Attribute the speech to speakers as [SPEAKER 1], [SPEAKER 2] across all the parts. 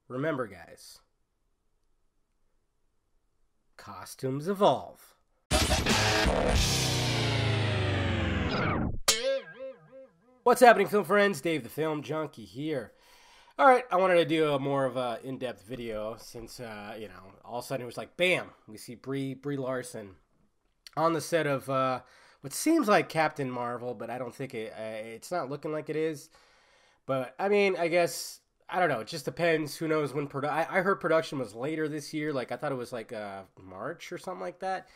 [SPEAKER 1] remember, guys, costumes evolve. What's happening, film friends? Dave the Film Junkie here. All right, I wanted to do a more of a in-depth video since, all of a sudden it was like, bam, we see Brie Larson on the set of what seems like Captain Marvel, but I don't think it's not looking like it is. But, I mean, I guess, I don't know, it just depends. Who knows when I heard production was later this year. Like, I thought it was like March or something like that.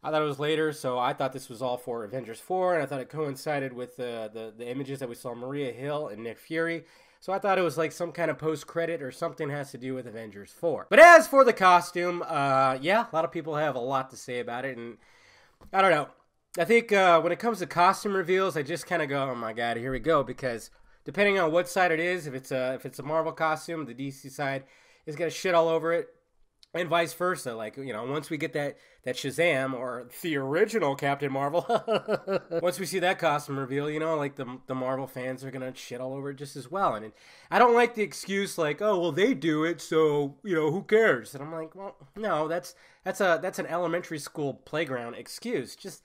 [SPEAKER 1] I thought it was later, so I thought this was all for Avengers 4, and I thought it coincided with the images that we saw Maria Hill and Nick Fury. So I thought it was like some kind of post-credit or something has to do with Avengers 4. But as for the costume, yeah, a lot of people have a lot to say about it, and I don't know. I think when it comes to costume reveals, I just kind of go, oh my god, here we go, because depending on what side it is, if it's a Marvel costume, the DC side is going to shit all over it. And vice versa, like, once we get that Shazam, or the original Captain Marvel, once we see that costume reveal, like the Marvel fans are going to shit all over it just as well. And I don't like the excuse like, oh, well, they do it, so, who cares? And I'm like, well, no, that's an elementary school playground excuse. Just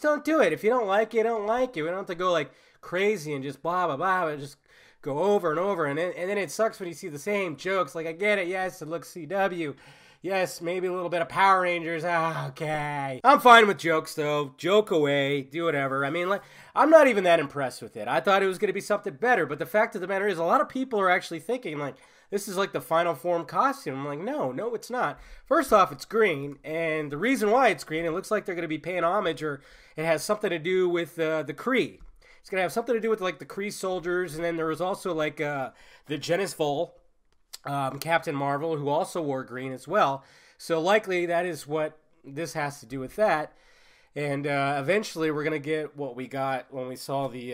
[SPEAKER 1] don't do it. If you don't like it, don't like it. We don't have to go like crazy and just blah, blah, blah, and just go over and over. And then it sucks when you see the same jokes. Like, I get it. Yes, it looks CW. Yes, maybe a little bit of Power Rangers. Okay. I'm fine with jokes, though. Joke away. Do whatever. I mean, I'm not even that impressed with it. I thought it was going to be something better. But the fact of the matter is, a lot of people are actually thinking, like, this is like the final form costume. I'm like, no, it's not. First off, it's green. And the reason why it's green, it looks like they're going to be paying homage, or it has something to do with the Kree. It's going to have something to do with, like, the Kree soldiers. And then there was also, like, the Genis-Vul. Captain Marvel, who also wore green as well. So likely that is what this has to do with that. And eventually we're going to get what we got when we saw the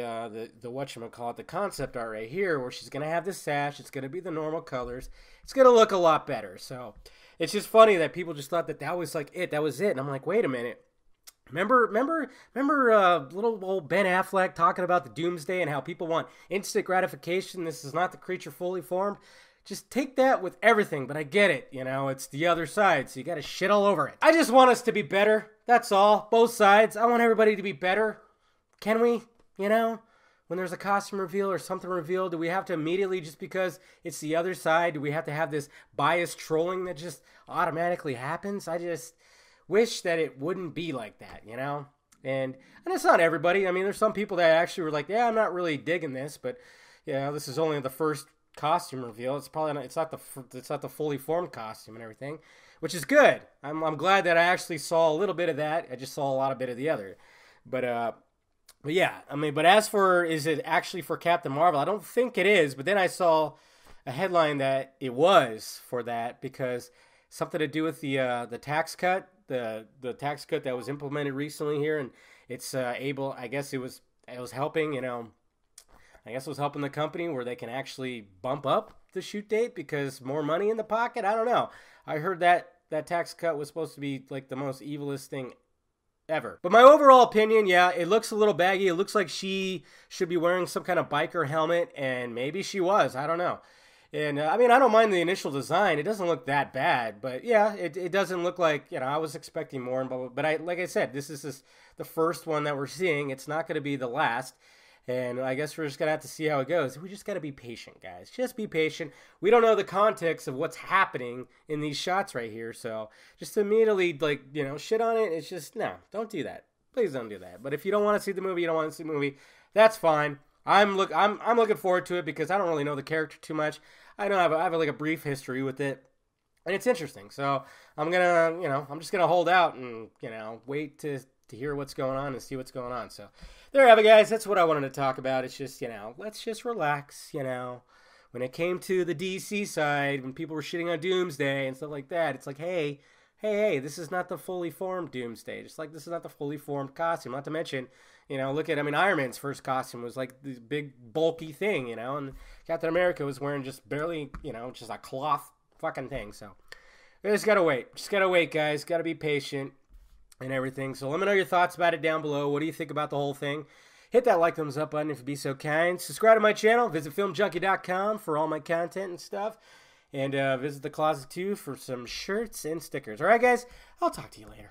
[SPEAKER 1] whatchamacallit, the concept art right here, where she's going to have this sash. It's going to be the normal colors. It's going to look a lot better. So it's just funny that people just thought that was like it. That was it. And I'm like, wait a minute. Remember little old Ben Affleck talking about the Doomsday and how people want instant gratification. This is not the creature fully formed. Just take that with everything, but I get it, it's the other side, so you gotta shit all over it. I just want us to be better, that's all, both sides. I want everybody to be better. Can we, when there's a costume reveal or something revealed, do we have to immediately, just because it's the other side, do we have to have this biased trolling that just automatically happens? I just wish that it wouldn't be like that, And it's not everybody. I mean, there's some people that actually were like, yeah, I'm not really digging this, but, this is only the first costume reveal. It's probably not, it's not the fully formed costume and everything, which is good. I'm glad that I actually saw a little bit of that. I just saw a lot of bit of the other, but yeah, I mean, but as for, is it actually for Captain Marvel? I don't think it is, but then I saw a headline that it was for that, because something to do with the tax cut, the tax cut that was implemented recently here, and it's I guess it was helping, I guess it was helping the company where they can actually bump up the shoot date because more money in the pocket. I don't know. I heard that tax cut was supposed to be like the most evilest thing ever. But my overall opinion, yeah, it looks a little baggy. It looks like she should be wearing some kind of biker helmet, and maybe she was. I don't know. And I mean, I don't mind the initial design. It doesn't look that bad, but yeah, it doesn't look like, I was expecting more. And blah, blah, but like I said, this is the first one that we're seeing. It's not going to be the last. And I guess we're just going to have to see how it goes. We just got to be patient, guys. Just be patient. We don't know the context of what's happening in these shots right here. So just immediately, shit on it. It's just, no, don't do that. Please don't do that. But if you don't want to see the movie, you don't want to see the movie, that's fine. I'm looking forward to it because I don't really know the character too much. I know I have like a brief history with it. And it's interesting. So I'm going to, I'm just going to hold out and, wait to hear what's going on and see what's going on. So there you have it, guys. That's what I wanted to talk about. It's just, let's just relax, When it came to the DC side, when people were shitting on Doomsday and stuff like that, it's like, hey, this is not the fully formed Doomsday. Just like this is not the fully formed costume. Not to mention, look at, Iron Man's first costume was like this big, bulky thing, and Captain America was wearing just barely, just a cloth fucking thing. So we just gotta wait. Just gotta wait, guys. Gotta be patient and everything. So let me know your thoughts about it down below. What do you think about the whole thing? Hit that like, thumbs up button if you'd be so kind. Subscribe to my channel. Visit filmjunkie.com for all my content and stuff. And visit the closet too for some shirts and stickers. All right, guys, I'll talk to you later.